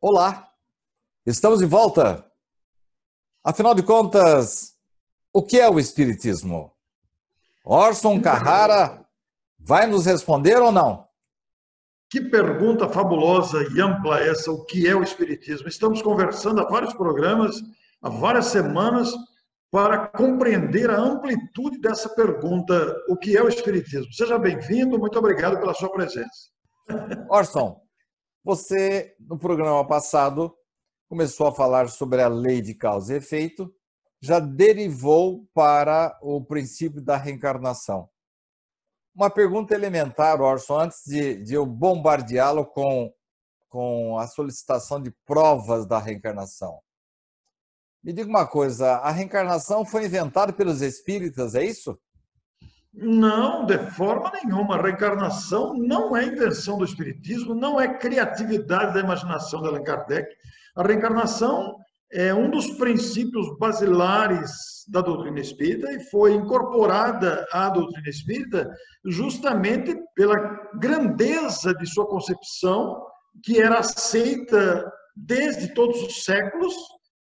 Olá, estamos de volta. Afinal de contas, o que é o Espiritismo? Orson Carrara vai nos responder ou não? Que pergunta fabulosa e ampla essa, o que é o Espiritismo? Estamos conversando há vários programas, há várias semanas, para compreender a amplitude dessa pergunta, o que é o Espiritismo. Seja bem-vindo, muito obrigado pela sua presença. Orson, você, no programa passado, começou a falar sobre a lei de causa e efeito, já derivou para o princípio da reencarnação. Uma pergunta elementar, Orson, antes de eu bombardeá-lo com a solicitação de provas da reencarnação. Me diga uma coisa, a reencarnação foi inventada pelos espíritas, é isso? Não, de forma nenhuma. A reencarnação não é invenção do Espiritismo, não é criatividade da imaginação de Allan Kardec. A reencarnação é um dos princípios basilares da doutrina espírita e foi incorporada à doutrina espírita justamente pela grandeza de sua concepção, que era aceita desde todos os séculos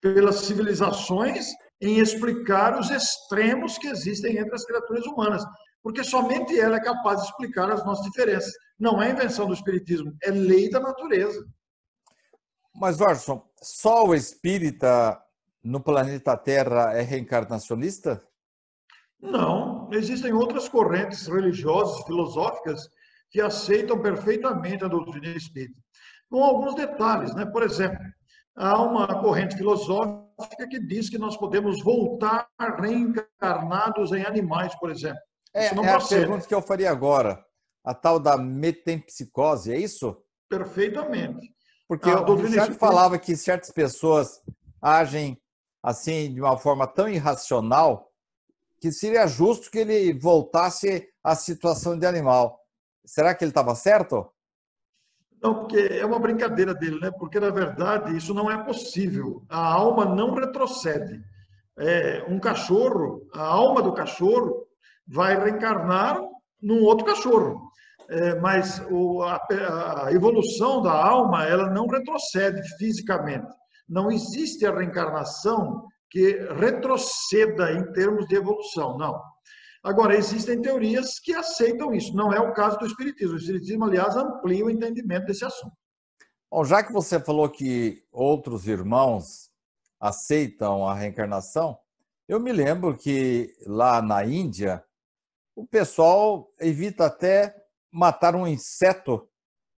pelas civilizações em explicar os extremos que existem entre as criaturas humanas, porque somente ela é capaz de explicar as nossas diferenças. Não é invenção do Espiritismo, é lei da natureza. Mas, Orson, só o espírita no planeta Terra é reencarnacionista? Não, existem outras correntes religiosas, filosóficas, que aceitam perfeitamente a doutrina espírita, com alguns detalhes, né? Por exemplo, há uma corrente filosófica que diz que nós podemos voltar reencarnados em animais, por exemplo. Isso não É a procede. pergunta que eu faria agora. A tal da metempsicose, é isso? Perfeitamente. Porque A o doutrina Richard espírita... falava que certas pessoas agem assim de uma forma tão irracional que seria justo que ele voltasse à situação de animal. Será que ele estava certo? Não, porque é uma brincadeira dele, né? Porque, na verdade, isso não é possível. A alma não retrocede. Um cachorro, a alma do cachorro vai reencarnar num outro cachorro. Mas a evolução da alma, ela não retrocede fisicamente. Não existe a reencarnação que retroceda em termos de evolução, não. Agora, existem teorias que aceitam isso. Não é o caso do Espiritismo. O Espiritismo, aliás, amplia o entendimento desse assunto. Bom, já que você falou que outros irmãos aceitam a reencarnação, eu me lembro que lá na Índia, o pessoal evita até matar um inseto,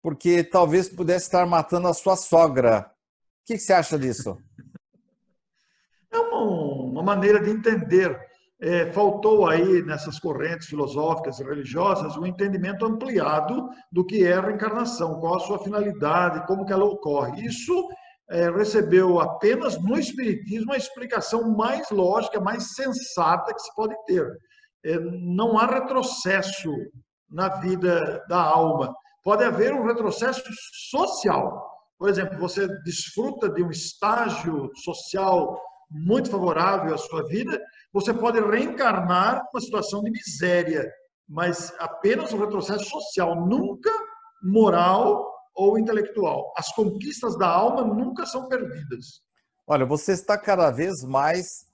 porque talvez pudesse estar matando a sua sogra. O que você acha disso? É uma maneira de entender. Faltou aí, nessas correntes filosóficas e religiosas, um entendimento ampliado do que é a reencarnação, qual a sua finalidade, como que ela ocorre. Isso recebeu apenas no Espiritismo a explicação mais lógica, mais sensata que se pode ter. Não há retrocesso na vida da alma. Pode haver um retrocesso social. Por exemplo, você desfruta de um estágio social muito favorável à sua vida, você pode reencarnar uma situação de miséria, mas apenas um retrocesso social, nunca moral ou intelectual. As conquistas da alma nunca são perdidas. Olha, você está cada vez mais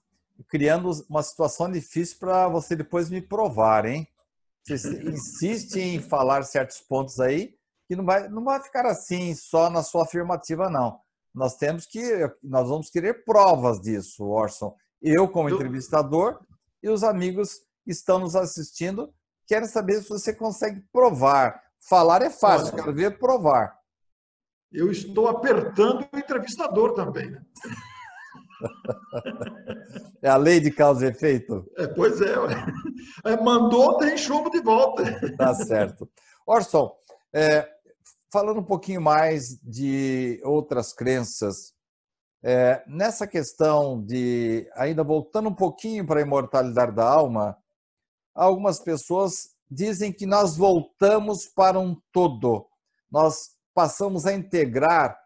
criando uma situação difícil para você depois me provar, hein? Você insiste em falar certos pontos aí que não vai ficar assim só na sua afirmativa, não. Nós vamos querer provas disso, Orson. Eu, como entrevistador, e os amigos que estão nos assistindo querem saber se você consegue provar. Falar é fácil, quero ver provar. Eu estou apertando o entrevistador também. É a lei de causa e efeito? Pois é. Mandou, tem chumbo de volta. Tá certo. Orson, falando um pouquinho mais de outras crenças, nessa questão de, ainda voltando um pouquinho para a imortalidade da alma, algumas pessoas dizem que nós voltamos para um todo, nós passamos a integrar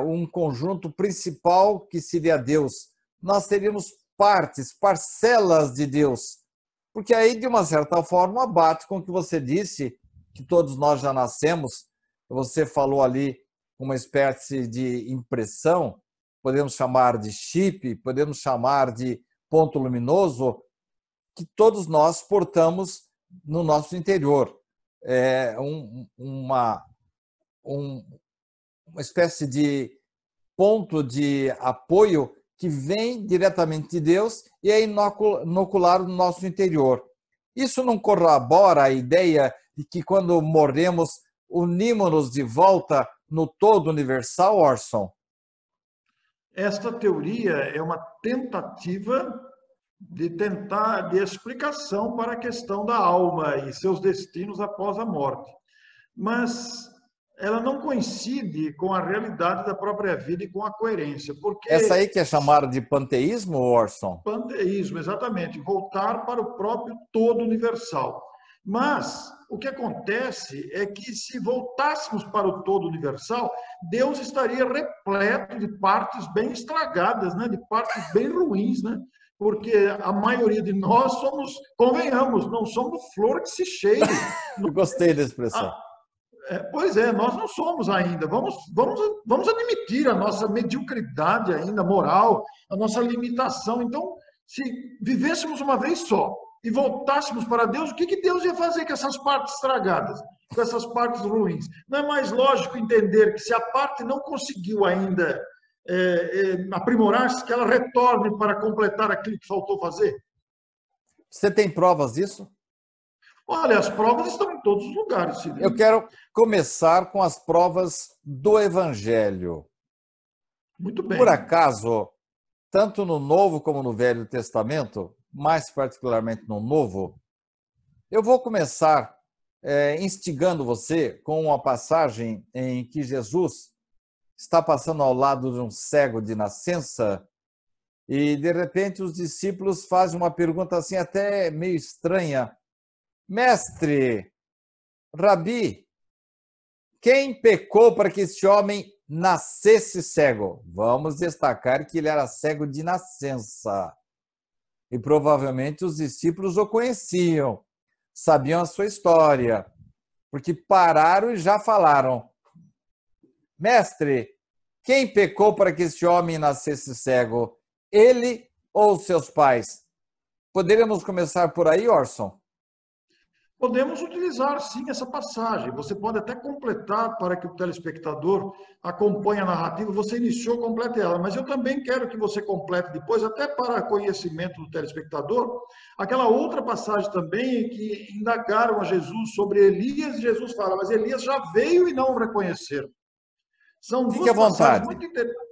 um conjunto principal que seria Deus. Nós teríamos parcelas de Deus, porque aí, de uma certa forma, bate com o que você disse, que todos nós já nascemos. Você falou ali uma espécie de impressão, podemos chamar de chip, podemos chamar de ponto luminoso, que todos nós portamos no nosso interior. É uma espécie de ponto de apoio que vem diretamente de Deus e é inoculado no nosso interior. Isso não corrobora a ideia de que quando morremos, unimos-nos de volta no todo universal, Orson? Esta teoria é uma tentativa de explicação para a questão da alma e seus destinos após a morte. Mas ela não coincide com a realidade da própria vida e com a coerência, porque... Essa aí que é chamada de panteísmo, Orson? Panteísmo, exatamente, voltar para o próprio todo universal. Mas o que acontece é que se voltássemos para o todo universal, Deus estaria repleto de partes bem estragadas, né? De partes bem ruins, né? Porque a maioria de nós somos, convenhamos, não somos flor que se cheire. Gostei da expressão. Pois é, nós não somos ainda. Vamos admitir a nossa mediocridade ainda moral, a nossa limitação. Então, se vivêssemos uma vez só e voltássemos para Deus, o que Deus ia fazer com essas partes estragadas, com essas partes ruins? Não é mais lógico entender que se a parte não conseguiu ainda aprimorar-se, que ela retorne para completar aquilo que faltou fazer? Você tem provas disso? Olha, as provas estão em todos os lugares, Cid. Eu quero começar com as provas do Evangelho. Muito bem. Por acaso, tanto no Novo como no Velho Testamento, mais particularmente no Novo, eu vou começar instigando você com uma passagem em que Jesus está passando ao lado de um cego de nascença e, de repente, os discípulos fazem uma pergunta assim até meio estranha. Mestre, Rabi, quem pecou para que este homem nascesse cego? Vamos destacar que ele era cego de nascença. E provavelmente os discípulos o conheciam, sabiam a sua história, porque pararam e já falaram. Mestre, quem pecou para que este homem nascesse cego? Ele ou seus pais? Poderíamos começar por aí, Orson? Podemos utilizar, sim, essa passagem. Você pode até completar para que o telespectador acompanhe a narrativa. Você iniciou, complete ela. Mas eu também quero que você complete depois, até para conhecimento do telespectador, aquela outra passagem também que indagaram a Jesus sobre Elias. E Jesus fala, mas Elias já veio e não o reconheceram. São duas passagens muito interessantes.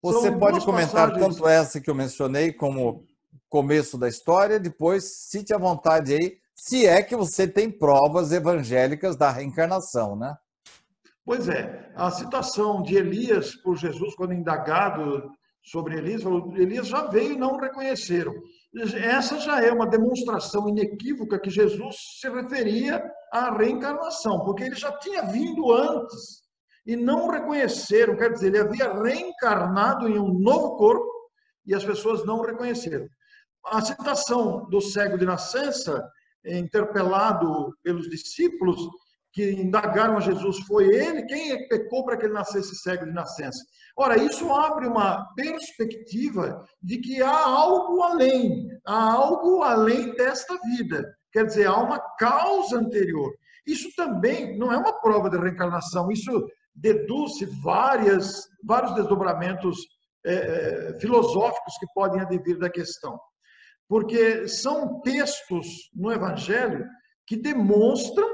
Você pode comentar tanto essa que eu mencionei como começo da história, depois cite à vontade aí, se é que você tem provas evangélicas da reencarnação, né? Pois é, a citação de Elias por Jesus, quando indagado sobre Elias, falou, Elias já veio e não o reconheceram. Essa já é uma demonstração inequívoca que Jesus se referia à reencarnação, porque ele já tinha vindo antes e não o reconheceram, quer dizer, ele havia reencarnado em um novo corpo e as pessoas não o reconheceram. A citação do cego de nascença, interpelado pelos discípulos que indagaram a Jesus, foi ele quem pecou para que ele nascesse cego de nascença. Ora, isso abre uma perspectiva de que há algo além desta vida. Quer dizer, há uma causa anterior. Isso também não é uma prova de reencarnação, isso deduz-se vários desdobramentos filosóficos que podem advir da questão. Porque são textos no Evangelho que demonstram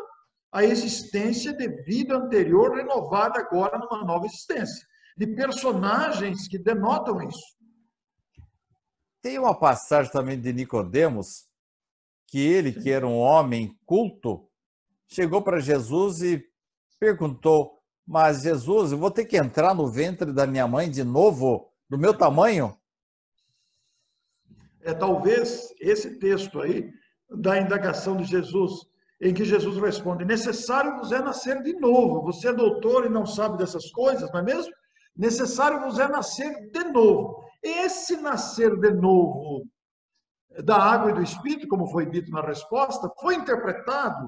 a existência de vida anterior renovada agora numa nova existência, de personagens que denotam isso. Tem uma passagem também de Nicodemos, que ele, que era um homem culto, chegou para Jesus e perguntou, mas Jesus, eu vou ter que entrar no ventre da minha mãe de novo, do meu tamanho? Talvez esse texto aí, da indagação de Jesus, em que Jesus responde, necessário vos é nascer de novo. Você é doutor e não sabe dessas coisas, não é mesmo? Necessário vos é nascer de novo. Esse nascer de novo da água e do Espírito, como foi dito na resposta, foi interpretado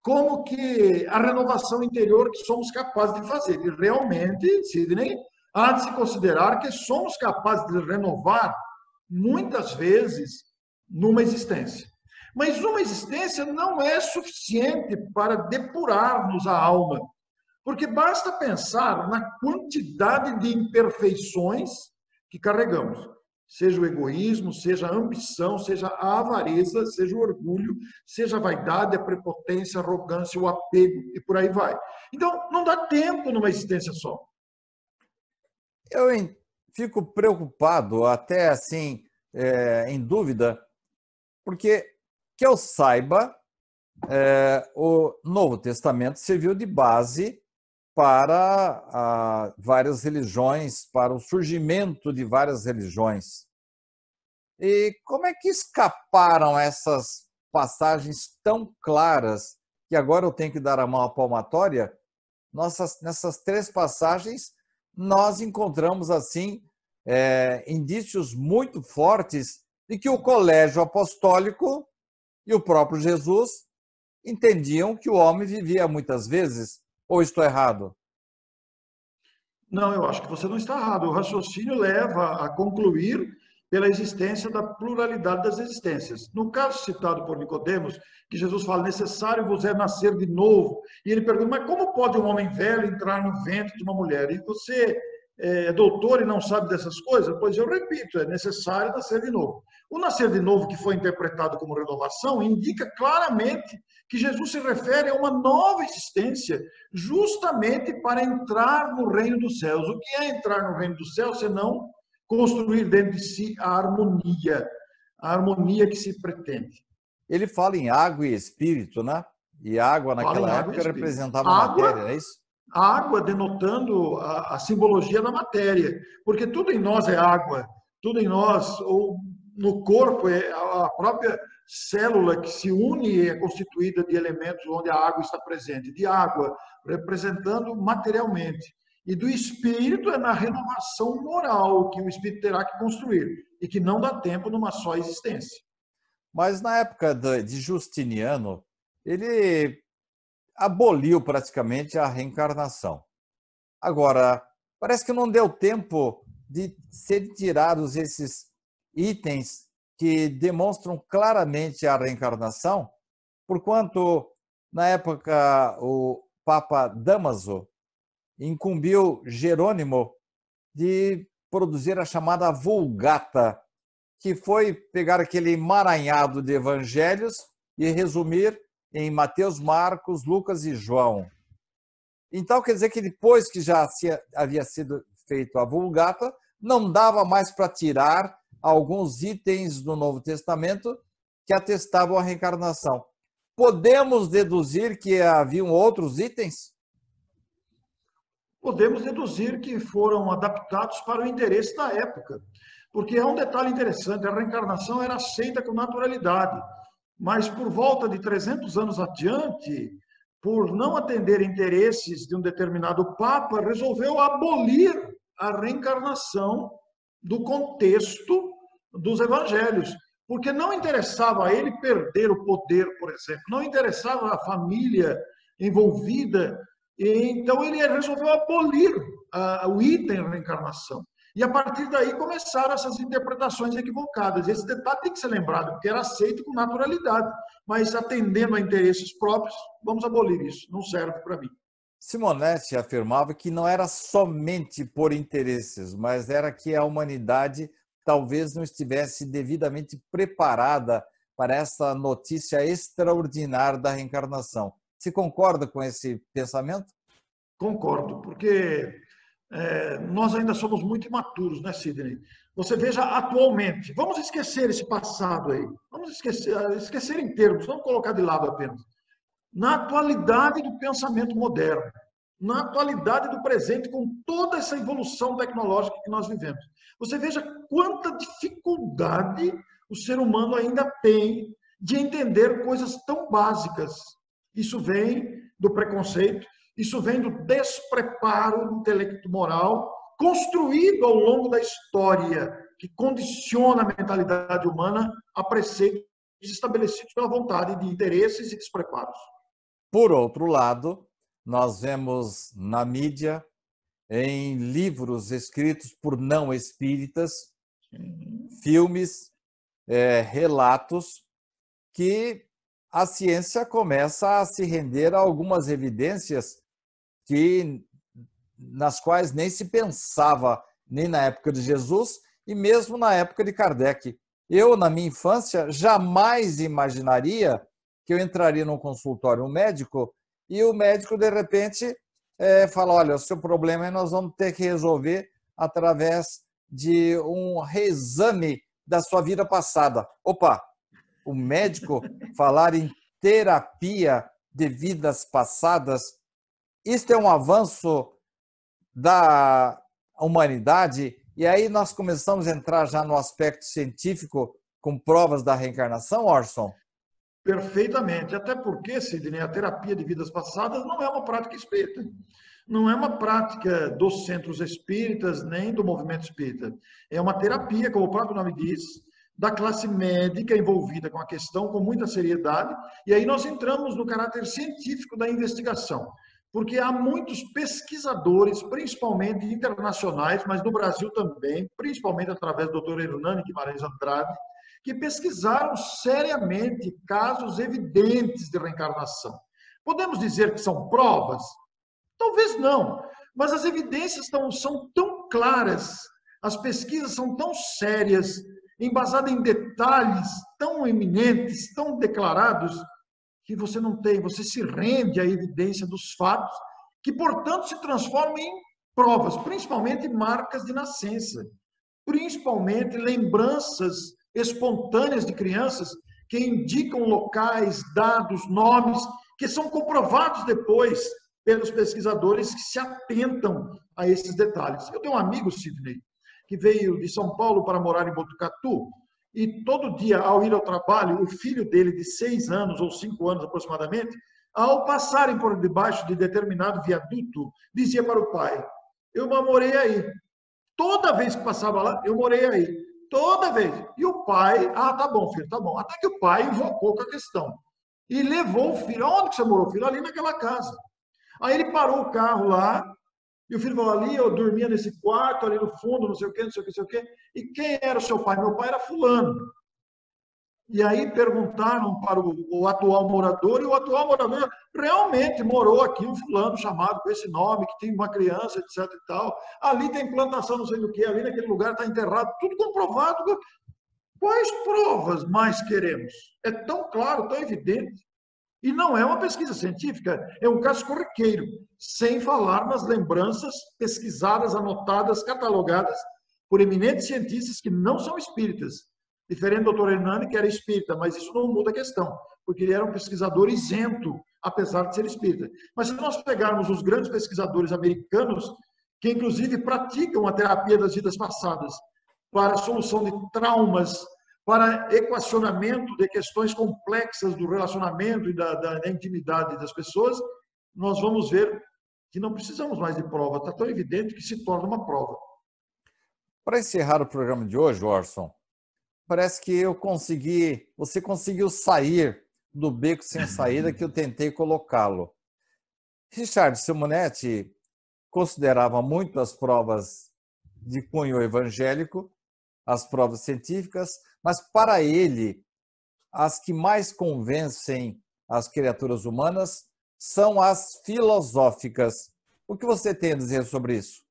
como que a renovação interior que somos capazes de fazer. E realmente, Sidney, há de se considerar que somos capazes de renovar muitas vezes numa existência. Mas uma existência não é suficiente para depurar-nos a alma, porque basta pensar na quantidade de imperfeições que carregamos. Seja o egoísmo, seja a ambição, seja a avareza, seja o orgulho, seja a vaidade, a prepotência, a arrogância, o apego e por aí vai. Então, não dá tempo numa existência só. Eu fico preocupado, até assim, em dúvida, porque que eu saiba, o Novo Testamento serviu de base para várias religiões, para o surgimento de várias religiões. E como é que escaparam essas passagens tão claras que agora eu tenho que dar a mão à palmatória? Nessas 3 passagens, nós encontramos, assim, indícios muito fortes de que o colégio apostólico e o próprio Jesus entendiam que o homem vivia muitas vezes. Ou estou errado? Não, eu acho que você não está errado. O raciocínio leva a concluir pela existência da pluralidade das existências. No caso citado por Nicodemos, que Jesus fala, necessário vos é nascer de novo. E ele pergunta, mas como pode um homem velho entrar no ventre de uma mulher? E você é doutor e não sabe dessas coisas? Pois eu repito, é necessário nascer de novo. O nascer de novo, que foi interpretado como renovação, indica claramente que Jesus se refere a uma nova existência, justamente para entrar no reino dos céus. O que é entrar no reino dos céus, senão construir dentro de si a harmonia que se pretende. Ele fala em água e espírito, né? E água naquela época representava matéria, não é isso? A água denotando a simbologia da matéria, porque tudo em nós é água, tudo em nós, ou no corpo, é a própria célula que se une e é constituída de elementos onde a água está presente, de água, representando materialmente. E do espírito é na renovação moral que o espírito terá que construir, e que não dá tempo numa só existência. Mas na época de Justiniano, ele aboliu praticamente a reencarnação. Agora, parece que não deu tempo de serem tirados esses itens que demonstram claramente a reencarnação, porquanto, na época, o Papa Dámaso incumbiu Jerônimo de produzir a chamada Vulgata, que foi pegar aquele emaranhado de evangelhos e resumir em Mateus, Marcos, Lucas e João. Então, quer dizer que depois que já havia sido feito a Vulgata, não dava mais para tirar alguns itens do Novo Testamento que atestavam a reencarnação. Podemos deduzir que haviam outros itens? Podemos deduzir que foram adaptados para o interesse da época. Porque é um detalhe interessante, a reencarnação era aceita com naturalidade, mas por volta de 300 anos adiante, por não atender interesses de um determinado papa, resolveu abolir a reencarnação do contexto dos evangelhos, porque não interessava a ele perder o poder, por exemplo, não interessava a família envolvida, e então ele resolveu abolir o item reencarnação. E a partir daí começaram essas interpretações equivocadas. Esse detalhe tem que ser lembrado, porque era aceito com naturalidade, mas atendendo a interesses próprios, vamos abolir isso, não serve para mim. Simonetti afirmava que não era somente por interesses, mas era que a humanidade talvez não estivesse devidamente preparada para essa notícia extraordinária da reencarnação. Você concorda com esse pensamento? Concordo, porque nós ainda somos muito imaturos, né, Sidney? Você veja atualmente, vamos esquecer esse passado aí, vamos esquecer em termos, vamos colocar de lado apenas. Na atualidade do pensamento moderno, na atualidade do presente, com toda essa evolução tecnológica que nós vivemos. Você veja quanta dificuldade o ser humano ainda tem de entender coisas tão básicas. Isso vem do preconceito, isso vem do despreparo intelecto-moral construído ao longo da história, que condiciona a mentalidade humana a preceitos estabelecidos pela vontade de interesses e despreparos. Por outro lado, nós vemos na mídia, em livros escritos por não espíritas, filmes, relatos, que a ciência começa a se render a algumas evidências nas quais nem se pensava, nem na época de Jesus e mesmo na época de Kardec. Eu, na minha infância, jamais imaginaria que eu entraria num consultório médico e o médico, de repente, fala, olha, o seu problema nós vamos ter que resolver através de um reexame da sua vida passada. Opa, o médico falar em terapia de vidas passadas, isto é um avanço da humanidade, e aí nós começamos a entrar já no aspecto científico com provas da reencarnação, Orson? Perfeitamente. Até porque, Sidney, a terapia de vidas passadas não é uma prática espírita. Não é uma prática dos centros espíritas, nem do movimento espírita. É uma terapia, como o próprio nome diz, da classe médica envolvida com a questão com muita seriedade. E aí nós entramos no caráter científico da investigação. Porque há muitos pesquisadores, principalmente internacionais, mas no Brasil também, principalmente através do Dr. Hernani Guimarães Andrade, que pesquisaram seriamente casos evidentes de reencarnação. Podemos dizer que são provas? Talvez não, mas as evidências são tão claras, as pesquisas são tão sérias, embasadas em detalhes tão eminentes, tão declarados, que você não tem, você se rende à evidência dos fatos, que, portanto, se transformam em provas, principalmente marcas de nascença, principalmente lembranças espontâneas de crianças que indicam locais, dados, nomes, que são comprovados depois pelos pesquisadores que se atentam a esses detalhes. Eu tenho um amigo, Sidney, que veio de São Paulo para morar em Botucatu, e todo dia, ao ir ao trabalho, o filho dele, de 6 anos ou 5 anos aproximadamente, ao passarem por debaixo de determinado viaduto, dizia para o pai, eu morei aí. Toda vez que passava lá, eu morei aí. Toda vez. E o pai, tá bom, filho, tá bom. Até que o pai invocou com a questão. E levou o filho. Onde que você morou, filho? Ali naquela casa. Aí ele parou o carro lá, e o filho falou, ali eu dormia nesse quarto, ali no fundo, não sei o quê, não sei o quê, não sei o quê. E quem era o seu pai? Meu pai era fulano. E aí perguntaram para o atual morador, e o atual morador realmente morou aqui, um fulano chamado com esse nome, que tem uma criança, etc e tal. Ali tem plantação, não sei do que, ali naquele lugar está enterrado, tudo comprovado. Quais provas mais queremos? É tão claro, tão evidente. E não é uma pesquisa científica, é um caso corriqueiro, sem falar nas lembranças pesquisadas, anotadas, catalogadas por eminentes cientistas que não são espíritas. Diferente do Dr. Hernani, que era espírita, mas isso não muda a questão, porque ele era um pesquisador isento, apesar de ser espírita. Mas se nós pegarmos os grandes pesquisadores americanos, que inclusive praticam a terapia das vidas passadas para a solução de traumas, para equacionamento de questões complexas do relacionamento e da intimidade das pessoas, nós vamos ver que não precisamos mais de prova. Está tão evidente que se torna uma prova. Para encerrar o programa de hoje, Orson, parece que você conseguiu sair do beco sem saída que eu tentei colocá-lo. Richard Simonetti considerava muito as provas de cunho evangélico, as provas científicas, mas para ele, as que mais convencem as criaturas humanas são as filosóficas. O que você tem a dizer sobre isso?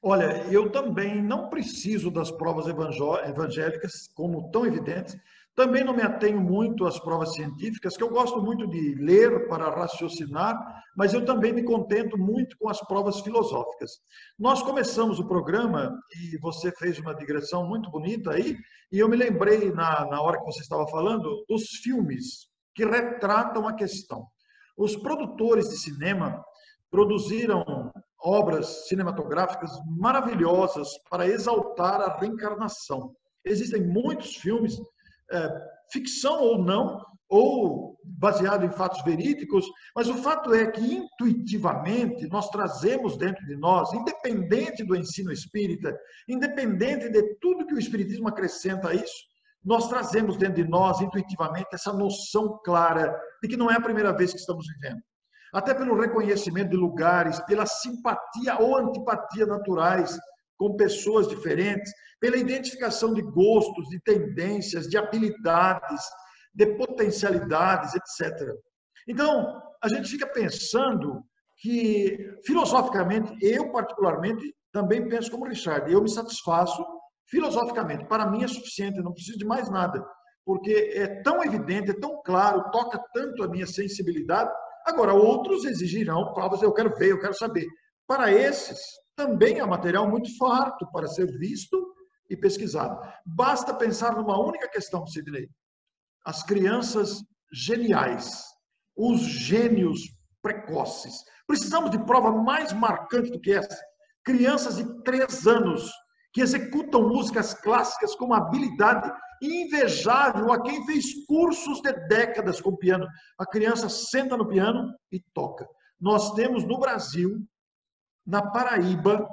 Olha, eu também não preciso das provas evangélicas como tão evidentes. Também não me atenho muito às provas científicas, que eu gosto muito de ler para raciocinar, mas eu também me contento muito com as provas filosóficas. Nós começamos o programa e você fez uma digressão muito bonita aí, e eu me lembrei, na hora que você estava falando, dos filmes que retratam a questão. Os produtores de cinema produziram obras cinematográficas maravilhosas para exaltar a reencarnação. Existem muitos filmes, ficção ou não, ou baseado em fatos verídicos, mas o fato é que intuitivamente nós trazemos dentro de nós, independente do ensino espírita, independente de tudo que o espiritismo acrescenta a isso, nós trazemos dentro de nós, intuitivamente, essa noção clara de que não é a primeira vez que estamos vivendo. Até pelo reconhecimento de lugares, pela simpatia ou antipatia naturais com pessoas diferentes, pela identificação de gostos, de tendências, de habilidades, de potencialidades, etc. Então, a gente fica pensando que, filosoficamente, eu particularmente também penso como Richard, eu me satisfaço filosoficamente. Para mim é suficiente, não preciso de mais nada, porque é tão evidente, é tão claro, toca tanto a minha sensibilidade. Agora, outros exigirão provas, eu quero ver, eu quero saber. Para esses, também há material muito farto para ser visto e pesquisado. Basta pensar numa única questão, Sidney. As crianças geniais, os gênios precoces. Precisamos de prova mais marcante do que essa. Crianças de 3 anos que executam músicas clássicas com uma habilidade invejável a quem fez cursos de décadas com piano. A criança senta no piano e toca. Nós temos no Brasil, na Paraíba,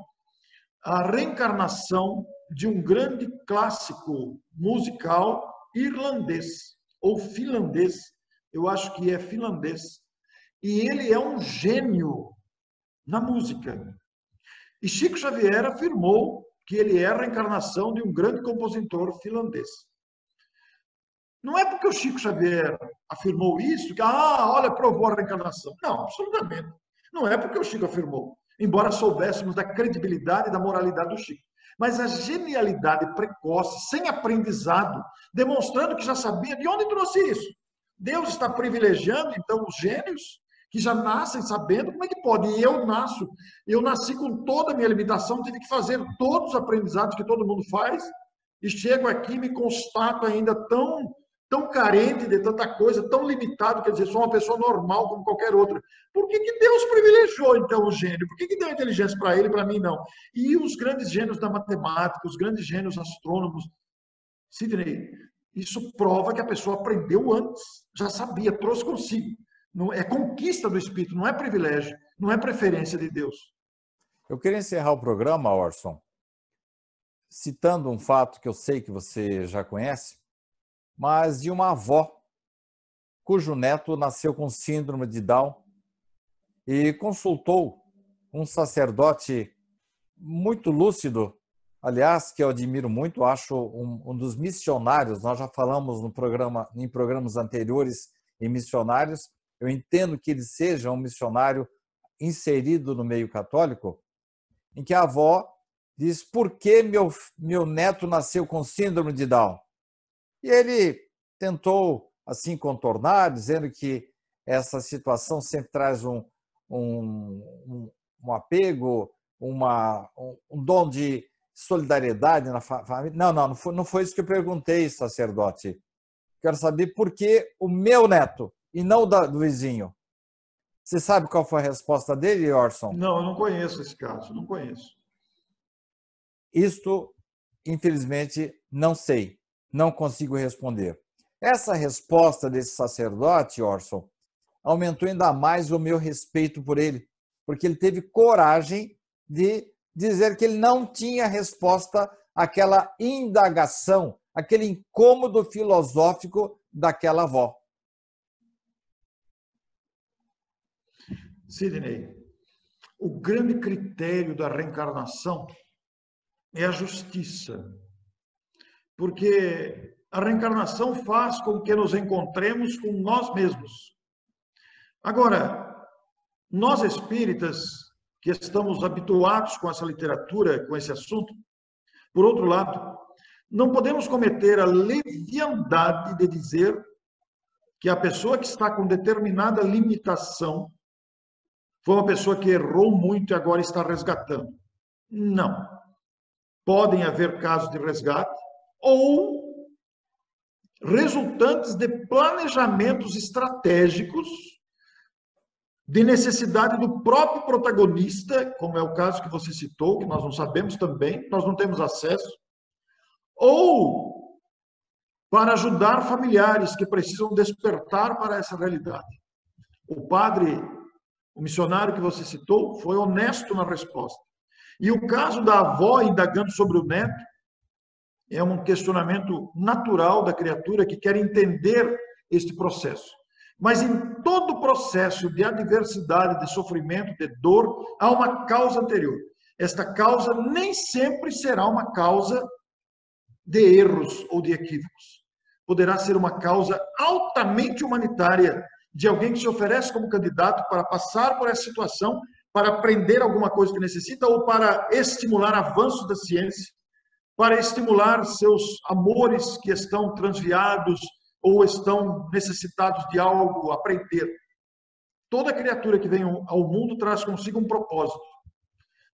a reencarnação de um grande clássico musical irlandês ou finlandês, eu acho que é finlandês, e ele é um gênio na música. E Chico Xavier afirmou que ele é a reencarnação de um grande compositor finlandês. Não é porque o Chico Xavier afirmou isso que, olha, provou a reencarnação. Não, absolutamente. Não é porque o Chico afirmou, embora soubéssemos da credibilidade e da moralidade do Chico. Mas a genialidade precoce, sem aprendizado, demonstrando que já sabia de onde trouxe isso. Deus está privilegiando, então, os gênios que já nascem sabendo. Como é que pode? E eu nasci com toda a minha limitação, tive que fazer todos os aprendizados que todo mundo faz, e chego aqui e me constato ainda tão carente de tanta coisa, tão limitado, quer dizer, sou uma pessoa normal como qualquer outra. Por que Deus privilegiou, então, o gênio? Por que deu inteligência para ele e para mim não? E os grandes gênios da matemática, os grandes gênios astrônomos, Sidney, isso prova que a pessoa aprendeu antes, já sabia, trouxe consigo. Não é conquista do Espírito, não é privilégio, não é preferência de Deus. Eu queria encerrar o programa, Orson, citando um fato que eu sei que você já conhece, mas de uma avó cujo neto nasceu com síndrome de Down e consultou um sacerdote muito lúcido, aliás, que eu admiro muito, acho um dos missionários. Nós já falamos em programas anteriores em missionários. Eu entendo que ele seja um missionário inserido no meio católico, em que a avó diz: por que meu neto nasceu com síndrome de Down? E ele tentou assim contornar, dizendo que essa situação sempre traz um apego, um dom de solidariedade na família. Não foi isso que eu perguntei, sacerdote. Quero saber por que o meu neto e não do vizinho. Você sabe qual foi a resposta dele, Orson? Não, eu não conheço esse caso, não conheço. Isto, infelizmente, não sei, não consigo responder. Essa resposta desse sacerdote, Orson, aumentou ainda mais o meu respeito por ele, porque ele teve coragem de dizer que ele não tinha resposta àquela indagação, aquele incômodo filosófico daquela avó. Sidney, o grande critério da reencarnação é a justiça, porque a reencarnação faz com que nos encontremos com nós mesmos. Agora, nós espíritas, que estamos habituados com essa literatura, com esse assunto, por outro lado, não podemos cometer a leviandade de dizer que a pessoa que está com determinada limitação foi uma pessoa que errou muito e agora está resgatando. Não. Podem haver casos de resgate ou resultantes de planejamentos estratégicos de necessidade do próprio protagonista, como é o caso que você citou, que nós não sabemos também, nós não temos acesso, ou para ajudar familiares que precisam despertar para essa realidade. O missionário que você citou, foi honesto na resposta. E o caso da avó indagando sobre o neto, É um questionamento natural da criatura que quer entender este processo. Mas em todo processo de adversidade, de sofrimento, de dor, há uma causa anterior. Esta causa nem sempre será uma causa de erros ou de equívocos. Poderá ser uma causa altamente humanitária, de alguém que se oferece como candidato para passar por essa situação, para aprender alguma coisa que necessita ou para estimular avanços da ciência, para estimular seus amores que estão transviados ou estão necessitados de algo, aprender. Toda criatura que vem ao mundo traz consigo um propósito.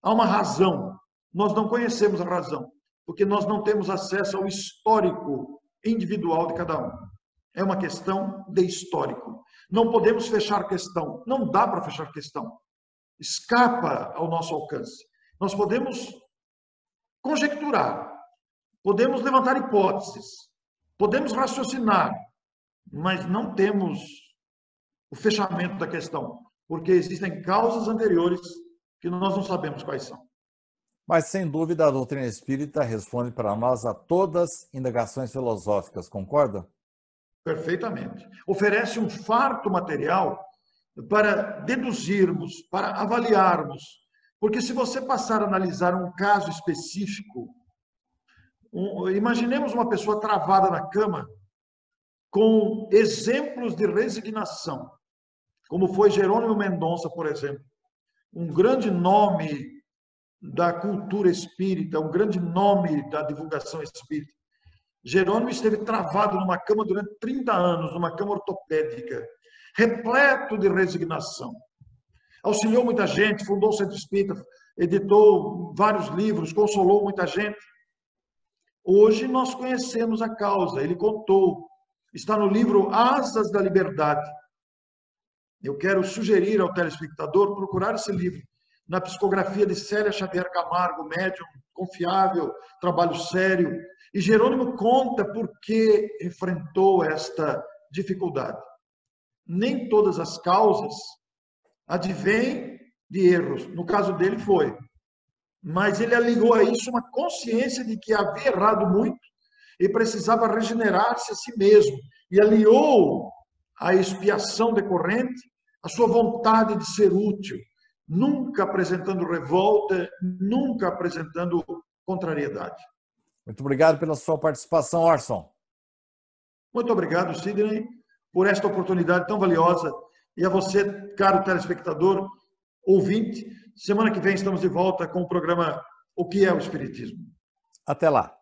Há uma razão. Nós não conhecemos a razão, porque nós não temos acesso ao histórico individual de cada um. É uma questão de histórico. Não podemos fechar questão. Não dá para fechar questão. Escapa ao nosso alcance. Nós podemos conjecturar, podemos levantar hipóteses, podemos raciocinar, mas não temos o fechamento da questão, porque existem causas anteriores que nós não sabemos quais são. Mas, sem dúvida, a doutrina espírita responde para nós a todas as indagações filosóficas, concorda? Perfeitamente. Oferece um farto material para deduzirmos, para avaliarmos. Porque se você passar a analisar um caso específico, imaginemos uma pessoa travada na cama com exemplos de resignação, como foi Jerônimo Mendonça, por exemplo, um grande nome da cultura espírita, um grande nome da divulgação espírita. Jerônimo esteve travado numa cama durante 30 anos, numa cama ortopédica, repleto de resignação. Auxiliou muita gente, fundou o Centro Espírita, editou vários livros, consolou muita gente. Hoje nós conhecemos a causa, ele contou, está no livro Asas da Liberdade. Eu quero sugerir ao telespectador procurar esse livro, na psicografia de Célia Xavier Camargo, médium confiável, trabalho sério. E Jerônimo conta por que enfrentou esta dificuldade. Nem todas as causas advêm de erros. No caso dele foi. Mas ele aligou a isso uma consciência de que havia errado muito e precisava regenerar-se a si mesmo. E aliou à expiação decorrente a sua vontade de ser útil, nunca apresentando revolta, nunca apresentando contrariedade. Muito obrigado pela sua participação, Orson. Muito obrigado, Sidney, por esta oportunidade tão valiosa. E a você, caro telespectador, ouvinte, semana que vem estamos de volta com o programa O que é o Espiritismo? Até lá.